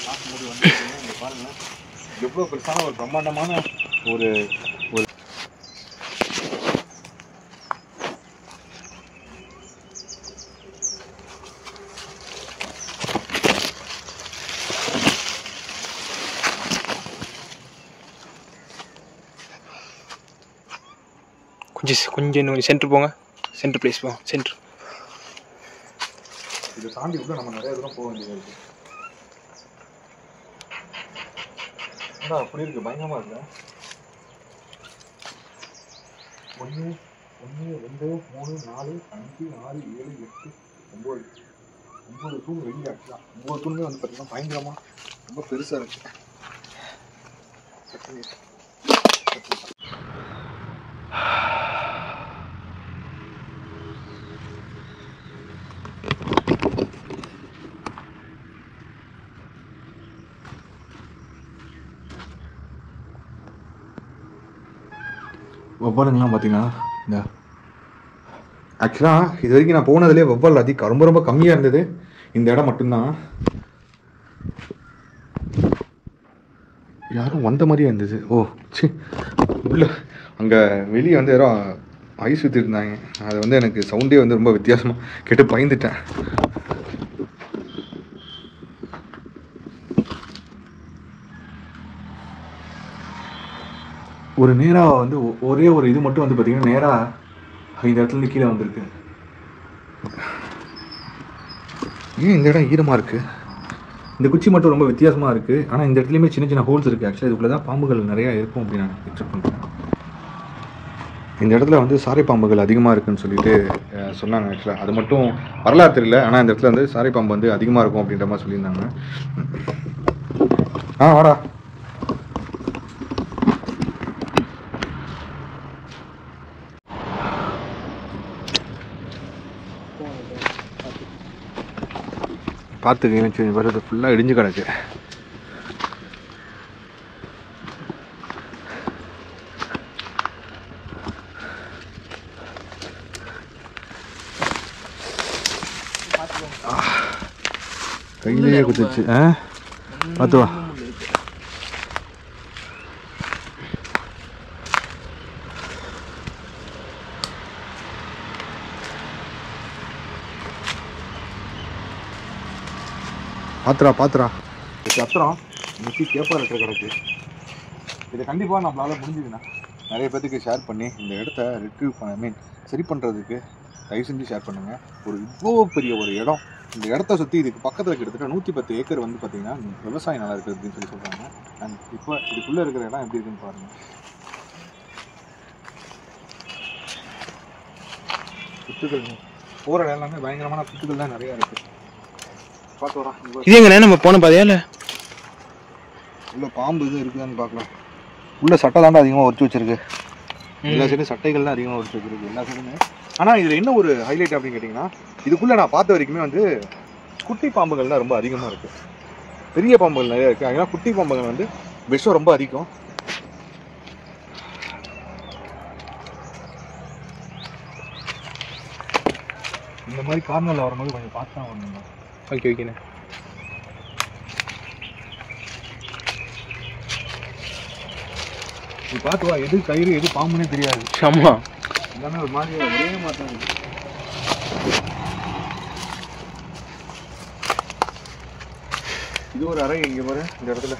பார்க்கும்போது வந்து இங்கே பாருங்க, எவ்வளோ பெருசான ஒரு பிரம்மாண்டமான ஒரு கொஞ்சம் சென்டர் போங்க. சென்டர் பிளேஸ் போங்க. சென்டர் இதை தாண்டி கூட நம்ம நிறைய தூரம் போக வேண்டியது இருக்குது. அப்படி இருக்கு, பயங்கரமா இருக்கு. 1 2 3 4 5 6 7 8 9 தூண் வெளியே. ஆக்சுவலா 9 தூணுமே வந்து பார்த்தீங்கன்னா பயங்கரமா ரொம்ப பெருசா இருக்கு. வவ்வாலுங்கெல்லாம் பார்த்தீங்கன்னா இந்த ஆக்சுவலாக இது வரைக்கும் நான் போனதுலேயே வவ்வால் ரொம்ப ரொம்ப கம்மியாக இருந்தது. இந்த இடம் மட்டும்தான். யாரும் வந்த மாதிரியே இருந்தது. ஓ சி, உள்ள அங்கே வெளியே வந்து யாரும் ஐஸ் ஊற்றிருந்தாங்க. அது வந்து எனக்கு சவுண்டே வந்து ரொம்ப வித்தியாசமாக கேட்டு பயந்துட்டேன். ஒரு நேராக வந்து ஒரே ஒரு இது மட்டும் வந்து பார்த்தீங்கன்னா நேராக இந்த இடத்துலேருந்து கீழே வந்திருக்கு. ஏன் இந்த இடம் ஈரமாக இருக்குது? இந்த குச்சி மட்டும் ரொம்ப வித்தியாசமாக இருக்குது. ஆனால் இந்த இடத்துலையுமே சின்ன சின்ன ஹோல்ஸ் இருக்குது. ஆக்சுவலாக இதுக்குள்ளே தான் பாம்புகள் நிறையா இருக்கும் அப்படின்னு நான் எக்ஸ்பெக்ட் பண்ணுறேன். இந்த இடத்துல வந்து சாரை பாம்புகள் அதிகமாக இருக்குதுன்னு சொல்லிட்டு சொன்னாங்க. ஆக்சுவலாக அது மட்டும் வரலாறு தெரியல. ஆனால் இந்த இடத்துல வந்து சாரை பாம்பு வந்து அதிகமாக இருக்கும் அப்படின்ற மாதிரி சொல்லியிருந்தாங்க. வாடா. பார்த்துக்கீங்கன்னு வருது, ஃபுல்லாக இடிஞ்சு கிடக்கு. கையிலேயே குத்துச்சு. பார்த்து வா. பாத்துரா சத்திரம் முட்டி கேப்பா இருக்கிற கிடக்கு. இதை கண்டிப்பாக நம்மளால முடிஞ்சதுன்னா நிறைய பேத்துக்கு ஷேர் பண்ணி இந்த இடத்த ரெட்ரீவ் பண்ண சரி பண்ணுறதுக்கு தயவு செஞ்சு ஷேர் பண்ணுங்கள். ஒரு இவ்வளோ பெரிய ஒரு இடம், இந்த இடத்த சுற்றி இதுக்கு பக்கத்தில் கிட்டத்தட்ட 110 ஏக்கர் வந்து பார்த்திங்கன்னா விவசாயம் நல்லா இருக்குது அப்படின்னு சொல்லி சொல்கிறாங்க. அண்ட் இப்போ இதுக்குள்ளே இருக்கிற இடம் எப்படி இருக்குன்னு பாருங்கள். புத்துக்கள் போகிற இடம் எல்லாமே பயங்கரமான புத்துக்கள் தான் நிறையா இருக்குது. பார்த்து வரா இது எங்கண்ணே நம்ம போன பாதையா இல்லை உள்ள பாம்பு இது இருக்குதான்னு பார்க்கலாம். உள்ள சட்டை தாண்டா அதிகமாக உரிச்சு வச்சிருக்கு. எல்லா சைடும் சட்டைகள் தான் அதிகமாக உரிச்சு வச்சிருக்கு எல்லா சைடுமே. ஆனால் இதில் என்ன ஒரு ஹைலைட் அப்படின்னு கேட்டிங்கன்னா, இதுக்குள்ளே நான் பார்த்த வரைக்குமே வந்து குட்டி பாம்புகள் தான் ரொம்ப அதிகமாக இருக்குது. பெரிய பாம்புகள் நிறையா இருக்குது. அதனால் குட்டி பாம்புகள் வந்து விஷம் ரொம்ப அதிகம். இந்த மாதிரி கார்னரில் வரும்போது கொஞ்சம் பார்த்து தான் வரணுங்க. ஓகேண்ணே. நீ பார்த்து வா, எது கயிறு எது பாம்புன்னே தெரியாது. ஆமாம், எல்லாமே ஒரு மாதிரி ஒரே மாதிரி தான் இருக்கு. இது ஒரு அறை. இங்கே பாரு, இந்த இடத்துல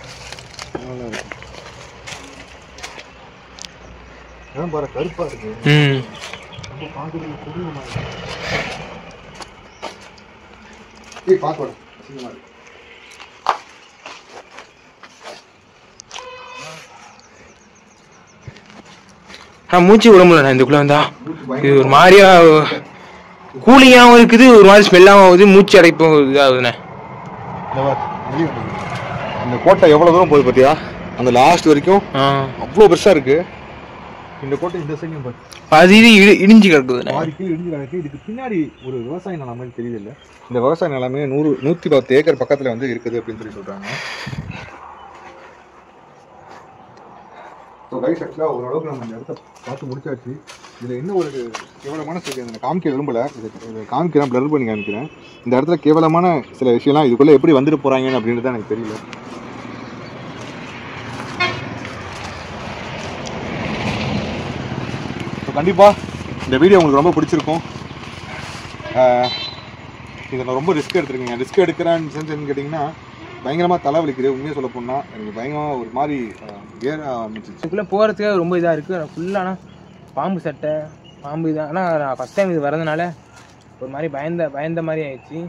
நல்லா இருக்கு. அதான் பாரு, கருப்பா இருக்கு. ரொம்ப பார்க்கறதுக்கு புரியுமா இருக்கு. பார்க்க அசிங்கமா இருக்கு. மூச்சு விட முடியல இதுக்குள்ள வந்தா. இது ஒரு மாதிரியா கூலிங்காகவும் இருக்குது, ஒரு மாதிரி ஸ்மெல்லாகவும் ஆகுது, மூச்சு அடைப்பும் இதாகுதுண்ணே. இந்த கோட்டை எவ்வளோ தூரம் போகுது பார்த்தியா? அந்த லாஸ்ட் வரைக்கும் அவ்வளோ பெருசாக இருக்கு. இந்த கோட்டை இந்த சைடும் அது இது இடிஞ்சு கிடக்குதுண்ணே. இடிஞ்சு கிடக்கு. இதுக்கு பின்னாடி ஒரு விவசாய நிலமே தெரியல இல்லை. இந்த விவசாய நிலமே 110 ஏக்கர் பக்கத்தில் வந்து இருக்குது அப்படின்னு சொல்லி சொல்கிறாங்க. ஸோ கைஸ், ஆக்சுவலாக ஓரளவுக்கு நம்ம இந்த இடத்த பார்த்து முடிச்சாச்சு. இதில் என்ன ஒரு கேவலமான செய்தி காமிக்க விரும்பலை. இதை காமிக்கிறேன், பிளர் பண்ணி காமிக்கிறேன். இந்த இடத்துல கேவலமான சில விஷயம்லாம் இதுக்குள்ளே எப்படி வந்துட்டு போகிறாங்கன்னு அப்படின்றது எனக்கு தெரியல. ஸோ கண்டிப்பாக இந்த வீடியோ உங்களுக்கு ரொம்ப பிடிச்சிருக்கும். இதை நான் ரொம்ப ரிஸ்க் எடுத்துருக்கேங்க. ரிஸ்க் எடுக்கிறேன்னு சென்ஸ் கேட்டிங்கன்னா பயங்கரமாக தலைவலிக்குது. உண்மையாக சொல்ல போனால் எனக்கு பயங்கரமாக ஒரு மாதிரி ஏற ஆரம்பிச்சிச்சு. இதுக்குள்ளே போகிறதுக்கு ரொம்ப இதாக இருக்குது. ஃபுல்லானா பாம்பு சட்டை, பாம்பு இதான். ஆனால் நான் ஃபஸ்ட் டைம் இது வரதுனால ஒரு மாதிரி பயந்த மாதிரி ஆயிடுச்சு.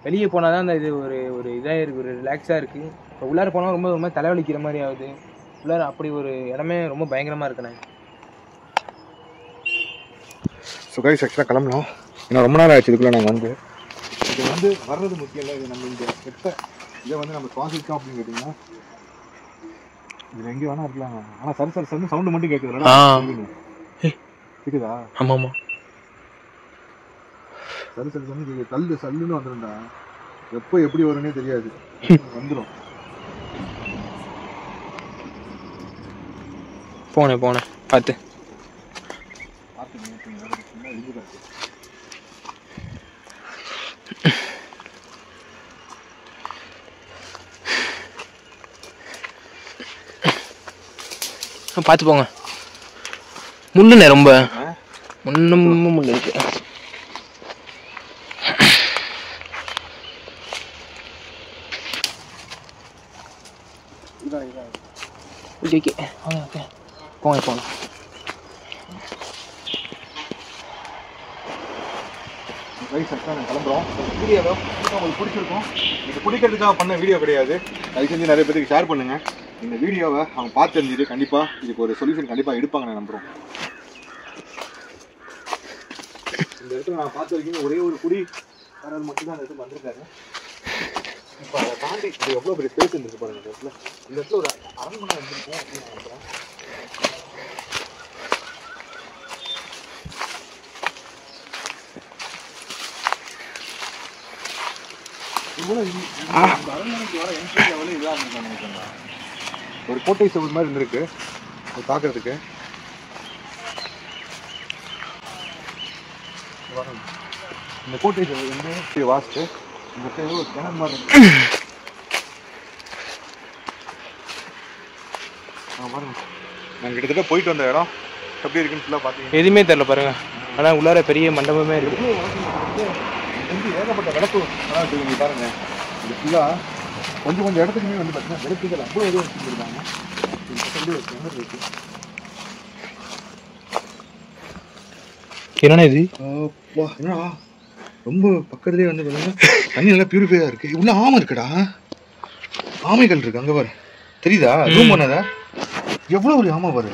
வெளியே போனால் தான் அந்த இது ஒரு இதாக இருக்குது, ஒரு ரிலாக்ஸாக இருக்குது. இப்போ உள்ளார போனால் ரொம்ப ஒரு மாதிரி தலைவலிக்கிற மாதிரி ஆகுது. உள்ளார அப்படி ஒரு இடமே ரொம்ப பயங்கரமாக இருக்குண்ணே. ஸோ கைஸ், ஆக்சுவலாக கிளம்பலாம். ஏன்னா ரொம்ப நாள் ஆயிடுச்சு இதுக்குள்ளே நாங்கள் வந்து. இது வந்து வர்றது முக்கியம் இல்லை. இது நம்ம இந்த செட்டை இதை வந்து நம்ம சுவாசிச்சோம் அப்படின்னு கேட்டிங்கன்னா இதில் எங்கே வேணா இருக்கலாம். ஆனால் சரி சவுண்டு மட்டும் கேட்குதுடா. கேட்குதா? ஆமாம், சரி கேட்குது. சல்லுன்னு வந்துடும்டா. எப்போ எப்படி வரும்னே தெரியாது, வந்துடும். போனேன் பார்த்து பார்த்து போங்க. முள்ளுண்ணே, ரொம்ப முள்ளு இருக்கு. ஓகே போங்க. கிளம்புறோம். வீடியோவை உங்களுக்கு பிடிச்சிருக்கும். இது பிடிக்கிறதுக்காக பண்ண வீடியோ கிடையாது. அது செஞ்சு நிறைய பேருக்கு ஷேர் பண்ணுங்கள். இந்த வீடியோவை அவங்க பார்த்து தெரிஞ்சுட்டு கண்டிப்பாக இதுக்கு ஒரு சொல்யூஷன் கண்டிப்பாக எடுப்பாங்க நான் நம்புகிறோம். இந்த இடத்துல நான் பார்த்த வரைக்கும் ஒரே ஒரு குடி வரது மட்டும்தான் அந்த இடத்துல வந்திருக்காரு. இப்போ அதை தாண்டி இது எவ்வளோ பெரிய ஸ்பேஸ் இருந்துருக்கு பாருங்க. இந்த இடத்துல ஒரு அரண்மனை இருந்திருக்கும் அப்படின்னு நான் நம்புகிறேன். ஒரு கோட்டை சுவர் மாதிரி இருந்திருக்கு பார்க்கறதுக்கு. இந்த கோட்டேஜ் வந்து வாஸ்ட்டு இந்த சைடு ஒரு கிணறு மாதிரி இருக்கு. பாருங்க நாங்கள் கிட்டத்தட்ட போயிட்டு வந்த இடம் எப்படி இருக்குன்னு ஃபுல்லாக பார்த்தீங்கன்னா எதுவுமே தெரியல பாருங்க. ஆனால் உள்ளார பெரிய மண்டபமே இருக்கு. ஏகப்பட்ட விளக்கு வச்சுருக்கீங்க பாருங்க. இது ஃபுல்லாக கொஞ்சம் இடத்துக்குமே வந்து பார்த்தீங்கன்னா விளக்குகள் அவ்வளோ எதுவும் வச்சுருக்காங்க. என்னண்ணா இது? என்னடா ரொம்ப பக்கத்துலேயே வந்து பார்த்தீங்கன்னா தண்ணி நல்லா பியூரிஃபையாக இருக்குது. உள்ள ஆமை இருக்குடா, ஆமைகள் இருக்கு அங்கே பாரு, தெரியுதா? ரூம் பண்ணதா எவ்வளோ ஒரு ஆமை பாரு.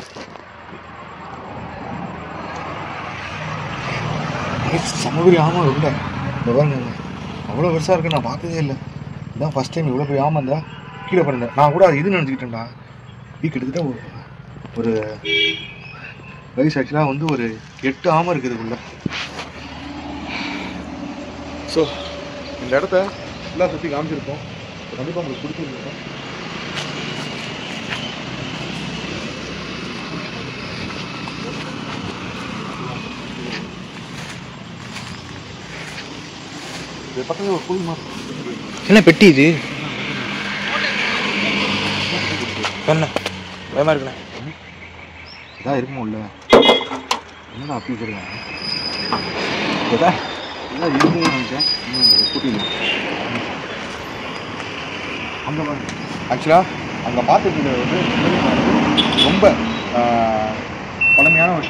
சமபெரிய ஆமை இல்லை இந்த பாருங்க, அவ்வளோ பெருசாக இருக்கு. நான் பார்த்ததே இல்லை, இதான் ஃபஸ்ட் டைம் இவ்வளோ பெரிய ஆமை இருந்தா கீழே பாருங்க. நான் கூட அது இது நினச்சிக்கிட்டேன்டா. இது கிட்டத்தட்ட ஒரு வயசு ஆக்சுவலாக வந்து ஒரு 8 ஆமை இருக்குதுக்குள்ள. ஸோ இந்த இடத்த எல்லாம் சுற்றி காமிச்சிருக்கோம். கண்டிப்பாக உங்களுக்கு பிடிச்சிருக்கோம். இது பக்கத்தில் ஒரு புல் மாதிரி என்ன பெட்டி இது? என்ன பயமா இருக்குண்ணா? இதான் இருக்குமோ இல்லை? என்னடா அப்படி வச்சுருக்காங்க? இதான் எல்லாம் இருக்குன்னு நினச்சேன். கூட்டிங்க அங்கே ஆக்சுவலாக அங்கே பார்த்ததுல வந்து ரொம்ப பழமையான ஒரு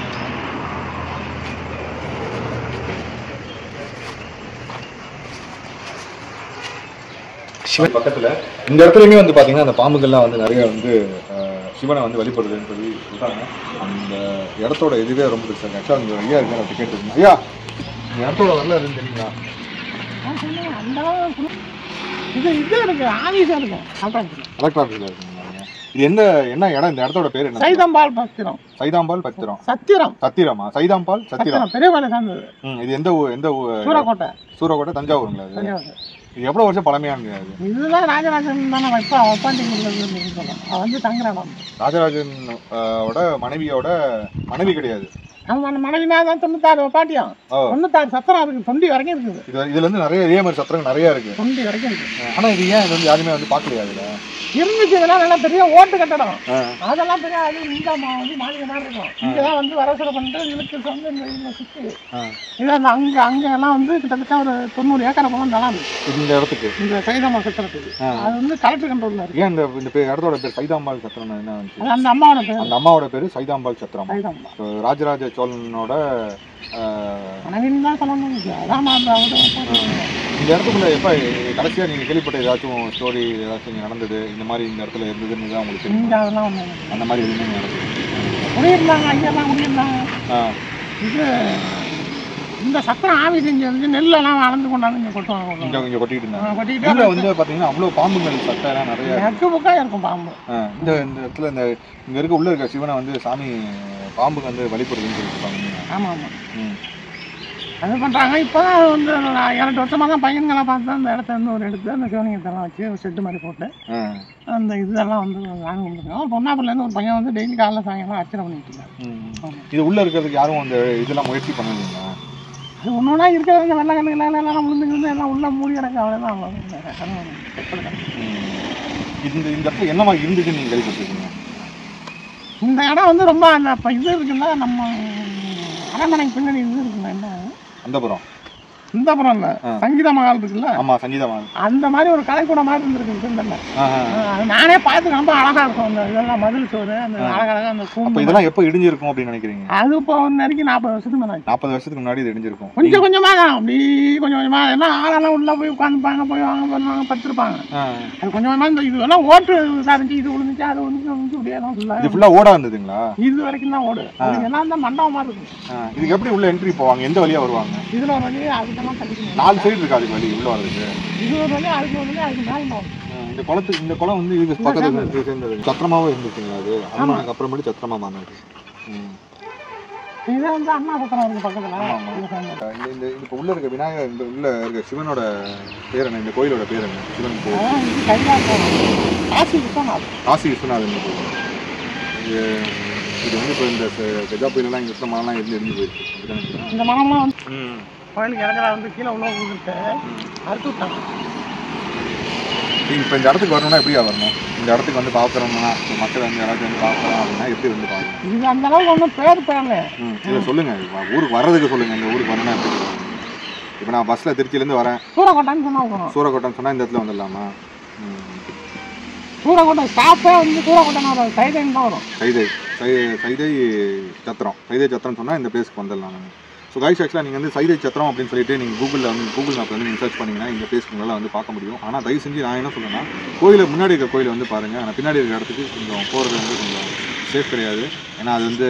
சிவன் பக்கத்தில் இந்த இடத்துலையுமே வந்து பார்த்தீங்கன்னா அந்த பாம்புகள்லாம் வந்து நிறைய வந்து சிவனை வந்து வழிபடுறதுன்னு சொல்லி சொல்கிறாங்க. அந்த இடத்தோட இதுவே ரொம்ப பெருசாக இருக்கு. ஆக்சுவலாக அங்கே ஐயா இருக்கு, டிக்கெட் இருக்கு. ஐயா இந்த இடத்தோட வரல எதுன்னு தெரியுங்களா? இது இருக்கு, ஆஃபீஸாக இருக்கும். கலெக்டர் ஆஃபீஸில் இருக்குங்களா? இது என்ன இடம்? இந்த இடத்தோட பேர் என்ன? சைதாம்பாள் பத்திரம். சைதாம்பாள் பத்திரம். சத்திரமா? சைதாம்பாள் சத்திரம். பெரிய வேலை சார்ந்தது. இது எந்த சூரக்கோட்டை. சூரக்கோட்டை, தஞ்சாவூருங்களா? இது எவ்வளோ வருஷம் பழமையானது? இதுதான் ராஜராஜன் தானே அப்பாண்டிங் வந்து தங்குறான். ராஜராஜனோட மனைவி கிடையாது. அவன் மனைவினா தான் 96 பாட்டியம். 96 சத்திரம் இருக்கு, தொண்டி வரைக்கும் இருக்குது. இதுல இருந்து நிறைய இதே மாதிரி சத்திரங்கள் நிறைய இருக்கு, தொண்டி வரைக்கும் இருக்கு. ஆனா இது ஏன் இது வந்து யாருமே வந்து பார்க்கலையா? இதுல இருந்துச்சு, இதெல்லாம் நல்லா பெரிய ஓட்டு கட்டடம். அதெல்லாம் பெரிய அது இந்த வந்து மாளிகை மாதிரி இருக்கும். இங்கதான் வந்து வரசர பண்ணிட்டு இழுத்து வந்து இந்த சுற்றி இது அந்த அங்கெல்லாம் வந்து கிட்டத்தட்ட ஒரு 90 ஏக்கரை போல நிலம் இருக்கு இந்த இடத்துக்கு, இந்த சைதாம்பாள் சத்திரத்துக்கு. அது வந்து கலெக்டர் கண்ட்ரோல்ல இருக்கு. ஏன் இந்த இடத்தோட பேர் சைதாம்பாள் சத்திரம் என்ன? அந்த அம்மாவோட பேர். அந்த அம்மாவோட பேரு சைதாம்பாள் சத்திரம். ராஜராஜ சோழனோட மனைவின்னு தான் சொல்லணும். இந்த இடத்துக்குள்ள எப்ப கடைசியா நீங்க கேள்விப்பட்ட ஏதாச்சும் ஸ்டோரி ஏதாச்சும் நடந்தது இந்த மாதிரி இந்த இடத்துல இருந்ததுன்னு தான் உங்களுக்கு தெரியும்? அந்த மாதிரி எதுவுமே நடந்தது? குடியிருந்தாங்க, ஐயெல்லாம் குடியிருந்தாங்க. இது இந்த சத்திரம் ஆவி செஞ்சு வந்து நெல்லெல்லாம் வளர்ந்து கொண்டாந்து இங்கே கொட்டுவாங்க. இங்கே கொட்டிட்டு இருந்தாங்க. இதில் வந்து பார்த்தீங்கன்னா அவ்வளோ பாம்புகள் சட்டைலாம் நிறைய எக்கு புக்காக இருக்கும் பாம்பு. இந்த இடத்துல இங்கே இருக்க உள்ள இருக்க சிவனை வந்து சாமி பாம்புக்கு வந்து வழிபடுறதுன்னு சொல்லியிருப்பாங்க. ஆமாம் ஆமாம், அது பண்ணுறாங்க. இப்போ தான் அது வந்து 2 வருஷமாக தான் பையன்களாம் பார்த்து தான் அந்த இடத்த வந்து ஒரு எடுத்து அந்த சிவலிங்கத்தெல்லாம் வச்சு ஒரு செட்டு மாதிரி போட்டு அந்த இதெல்லாம் வந்து வாங்கி கொடுத்துருக்கோம். பொன்னாப்பூர்லேருந்து ஒரு பையன் வந்து டெய்லி காலைல சாயங்காலம் அர்ச்சனை பண்ணிட்டு இருக்காங்க. இது உள்ளே இருக்கிறதுக்கு யாரும் அந்த இதெல்லாம் முயற்சி பண்ணலைங்களா? அது ஒன்று ஒன்றா இருக்கிறவங்க வெள்ளை கண்ணுகள் எல்லாம் விழுந்துக்கிட்டு எல்லாம் உள்ள மூடி கிடக்கு, அவ்வளோதான். இந்த இடத்துல என்னமா இருந்துச்சுன்னு நீங்கள் கேள்விப்பட்டிருக்கீங்க? இந்த இடம் வந்து ரொம்ப அந்த இப்போ இது இருக்குல்ல, நம்ம அரண்மனைக்கு பின்னாடி இது இருக்குல்ல, என்ன அந்தபுரம்? இந்த புறம் இல்லை, சங்கீத மகால் இருக்குல்ல. ஆமாம், சங்கீத மகால். அந்த மாதிரி ஒரு கலைக்கூட மாதிரி இருந்திருக்கு. நானே பார்த்து ரொம்ப அழகா இருக்கும். அந்த இதெல்லாம் மதில் சோறு, அந்த அழகழகா அந்த கூண்டு. இதெல்லாம் எப்போ இடிஞ்சிருக்கும் அப்படின்னு நினைக்கிறீங்க? அது இப்போ நெருக்கி 40 வருஷத்துக்கு மேலே. 40 வருஷத்துக்கு முன்னாடி இது இடிஞ்சிருக்கும். கொஞ்சம் கொஞ்சமா தான், அப்படி கொஞ்சம் கொஞ்சமா. ஏன்னா ஆளெல்லாம் உள்ள போய் உட்காந்துப்பாங்க, போய் வாங்க பண்ணுவாங்க, படுத்துருப்பாங்க. அது கொஞ்சம் கொஞ்சமா இந்த இது எல்லாம் ஓட்டு இருந்துச்சு, இது விழுந்துச்சு, அது விழுந்துச்சு, இப்படியே தான் ஃபுல்லாக. இது ஃபுல்லாக ஓடா இருந்ததுங்களா? இது வரைக்கும் தான் ஓடு. எல்லாம் அந்த மண்டபமா இருக்கும். இதுக்கு எப்படி உள்ள என்ட்ரி போவாங்க? எந்த வழியா வருவாங்க? இதுல ஒரு வழி, அதுக்கெல்லாம் தள்ளிக்கணும். 4 சைடு இருக்கு அதுக்கு வழி உள்ள வர்றதுக்கு. இது ஒரு வழி, அதுக்கு ஒரு வழி, அதுக்கு மேலே போகும். இந்த குளம் வந்து இதுக்கு பக்கத்துல சேர்ந்தது சத்திரமாவே இருந்துச்சுங்களா? அது அண்ணனுக்கு அப்புறமேட்டு சத்திரமா மாறினது. இது வந்து அண்ணா சத்திரம் இருக்கு பக்கத்துல. இந்த இப்போ உள்ள இருக்க விநாயகர், இந்த உள்ள இருக்க சிவனோட பேர் என்ன? இந்த கோயிலோட பேர் என்ன? சிவன் கோயில் காசி விஸ்வநாதன். காசி விஸ்வநாதன் கோயில். இது வந்து இப்போ இந்த கஜா புயலெல்லாம் இங்கே இருக்கிற மரம்லாம் இருந்து எரிஞ்சு போயிருக்கு. இந்த மரம்லாம் வந்து கோயிலுக்கு இறங்குறா வந்து கீழே உள்ள ஊருக்கு அறுத்து விட்டாங்க. இப்போ இந்த இடத்துக்கு வரணும்னா எப்படியா வரணும்? இந்த இடத்துக்கு வந்து பார்க்குறோம்னா மக்கள் வந்து யாராச்சும் வந்து பார்க்குறோம் அப்படின்னா எப்படி வந்து பார்க்கணும்? இது அந்த அளவுக்கு ஒன்றும் பேர் போயாங்க. இதை சொல்லுங்கள், ஊருக்கு வர்றதுக்கு சொல்லுங்கள். இந்த ஊருக்கு வரணும்னா எப்படி வரணும்? இப்போ நான் பஸ்ஸில் திருச்சியிலேருந்து வரேன், சூரக்கோட்டைன்னு சொன்னால் போகணும். சூரக்கோட்டைன்னு சொன்னால் இந்த இடத்துல வந்துடலாமா? சூரக்கோட்டை ஸ்டாப்பே வந்து சூரக்கோட்டைன்னு வரும், சைதைன்னு தான் வரும். சைதை சத்திரம்னு சொன்னால் இந்த பிளேஸ்க்கு வந்துடலாம். நான் ஸோ கைஸ் ஆக்சுவலாக நீங்கள் வந்து சைதை சத்திரம் அப்படின்னு சொல்லிட்டு நீங்கள் கூகுள் மேப்பில் வந்து நீங்கள் சர்ச் பண்ணிங்கன்னா இந்த பிளேஸ்க்கு உங்களால் வந்து பார்க்க முடியும். ஆனால் தயவு செஞ்சு நான் என்ன சொல்கிறேன்னா, கோயிலை முன்னாடி இருக்க கோயிலை வந்து பாருங்கள். ஆனால் பின்னாடி இருக்கிற இடத்துக்கு கொஞ்சம் போகிறது வந்து கொஞ்சம் சேஃப் கிடையாது. ஏன்னா அது வந்து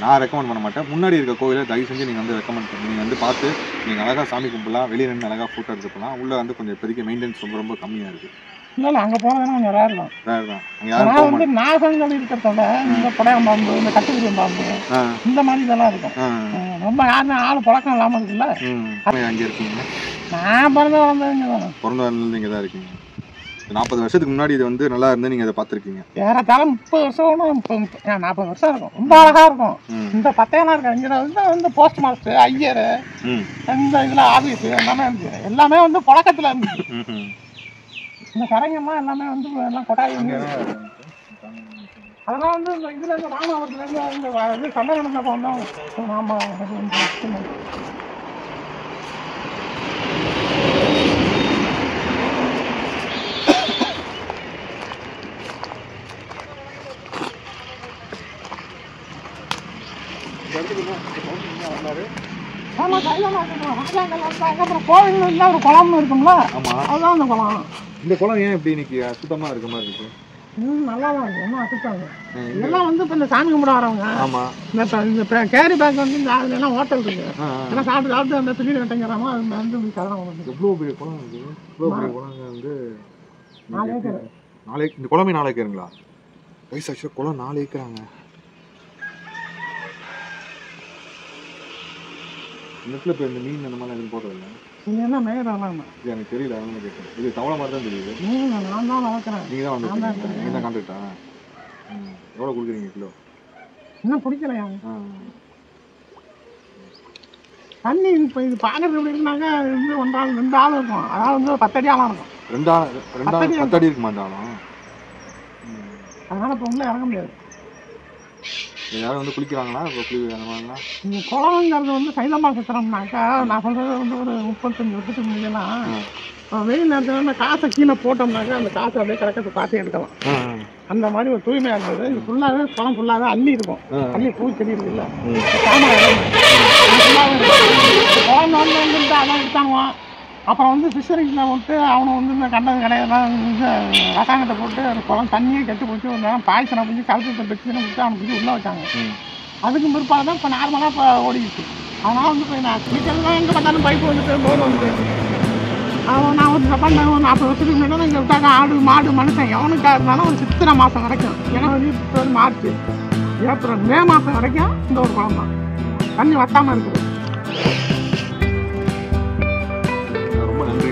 நான் ரெக்கமெண்ட் பண்ண மாட்டேன். முன்னாடி இருக்க கோயிலை தயவு செஞ்சு நீங்கள் வந்து ரெக்கமெண்ட் பண்ணி நீங்கள் வந்து பார்த்து நீங்கள் அழகாக சாமி கும்பிடலாம், வெளியே நின்று அழகாக ஃபோட்டோ எடுத்துக்கலாம். உள்ளே வந்து கொஞ்சம் இப்போதைக்கு மெயின்டெனன்ஸ் ரொம்ப ரொம்ப கம்மியாக இருக்குது. இல்லை அங்கே போனதுன்னா கொஞ்சம் ரேர் தான். ரேர் தான். அங்கே யாரும் நான் வந்து நாகங்கள் இருக்கிறத இந்த புடையம் பாம்பு, இந்த கட்டுக்குரிய பாம்பு, இந்த மாதிரி இதெல்லாம் இருக்கும். ரொம்ப யாருமே ஆள் பழக்கம் இல்லாமல் இருக்குல்ல. அங்கே இருக்கீங்க? நான் பிறந்த வளர்ந்ததுங்க தானே. பிறந்த வளர்ந்து இங்கே தான் இருக்கீங்க. 40 வருஷத்துக்கு முன்னாடி இது வந்து நல்லா இருந்து நீங்கள் அதை பார்த்துருக்கீங்க. ஏறத்தாழ 30 வருஷம் 40 வருஷம் இருக்கும். ரொம்ப அழகாக இருக்கும். இந்த பத்தையெல்லாம் இருக்கு. இங்கே வந்து போஸ்ட் மாஸ்டர், ஐயர், இந்த இதில் ஆஃபீஸு எல்லாமே இருந்துச்சு. எல்லாமே வந்து புழக்கத்தில் இருந்துச்சு. இந்த கரைங்கெல்லாம் எல்லாமே வந்து எல்லாம் கொட்டாய் அதெல்லாம் வந்து இந்த இதுலேருந்து ராமாவரத்துலேருந்து இந்த இது சண்டை நடந்தப்போ வந்தோம். நாம அப்புறம் கோவில் இருந்தால் ஒரு குளம்னு இருக்குங்களா? அதுதான் அந்த குளம். இந்த குளம் ஏன் இப்படி இன்னைக்கு சுத்தமாக இருக்க மாதிரி இருக்கு? நல்லா தான் இருக்கு, ஒன்றும் அசுத்தாங்க. இதெல்லாம் வந்து இப்போ இந்த சாமி கும்பிட வரவங்க. ஆமாம். இந்த கேரி பேக் வந்து இந்த அதுல எல்லாம் ஹோட்டல் இருக்கு. எல்லாம் சாப்பிட்டு அந்த திடீர் கட்டைங்கிறாமோ அது வந்து கடன் வந்து எவ்வளோ பெரிய குளம் இருக்குது. இவ்வளோ பெரிய குளங்க வந்து 4 ஏக்கர். இந்த குளமே 4 ஏக்கருங்களா? வயசு ஆக்சுவலாக குளம் 4 ஏக்கராங்க. இந்த இடத்துல இப்போ இந்த மீன் அந்த மாதிரி எதுவும் போடுறதில்ல. இது என்ன மேகதாலாம் இல்லை, எனக்கு தெரியல. அதனால கேட்குறேன். இது தவளை மாதிரி தான் தெரியுது. நான் தான் வளர்க்குறேன். நீங்கள் தான் வந்து நீங்கள் தான் கான்ட்ராக்டா? எவ்வளோ கொடுக்குறீங்க கிலோ? இன்னும் பிடிக்கலையா? தண்ணி இப்போ இது பார்க்கறது எப்படி இருக்குனாக்கா இது 1 ஆள் 2 ஆள் இருக்கும். அதாவது வந்து 10 அடி ஆளாக இருக்கும். 10 அடி இருக்குமா அந்த ஆளும்? அதனால் இப்போ உள்ளே இறங்க முடியாது. யாரும் வந்து குளிக்கிறாங்களா? இப்போ குளிக்கிறாங்களா? இந்த குளங்கிறது வந்து சைதமா சுத்திரம்னாக்கா நான் சொல்கிறது வந்து ஒரு 35 வருஷத்துக்கு முன்னாடியெல்லாம் வெயில் நேரத்தில் வந்து காசை கீழே போட்டோம்னாக்கா அந்த காசை அப்படியே கிடக்கிறத பார்த்து எடுக்கலாம். அந்த மாதிரி ஒரு தூய்மையாக இருந்தது. இது ஃபுல்லாகவே குளம் ஃபுல்லாகவே அள்ளி இருக்கும். அள்ளி பூச்செடி இருக்குல்ல, குளம் வந்து அதான் எடுத்தாங்க. அப்புறம் வந்து ஃபிஷரிங்கில் விட்டு அவனை வந்து இந்த கண்டது கடையெல்லாம் இது ரசாயனத்தை போட்டு அந்த குளம் தண்ணியே கெட்டு போச்சு. ஒரு நேரம் பாய்ச்சனை பிடிச்சி கழுத்து பெட்ஷனை விட்டு அவனை பிடிச்சி உள்ளே வச்சாங்க. அதுக்கு பிற்பாடு தான் இப்போ நார்மலாக இப்போ ஓடிக்கிச்சு. அதனால் வந்து இப்போ நான் குளிக்கிறதுலாம் எங்கே பார்த்தாலும் பைப்பு வந்துட்டு போது வந்துட்டு நான் ஒரு பண்ணேன். ஒரு 40 வருஷத்துக்கு முன்னாடி இங்கே விட்டாங்க. ஆடு மாடு மனுஷன் எவனுக்காக இருந்தாலும் ஒரு சித்திரை மாதம் வரைக்கும், ஜனவரி, பிப்ரவரி, மார்ச், ஏப்ரல், மே மாதம் வரைக்கும் இந்த ஒரு குளம் தான் தண்ணி வத்தாமல் இருக்குது. ரொம்ப நன்றி.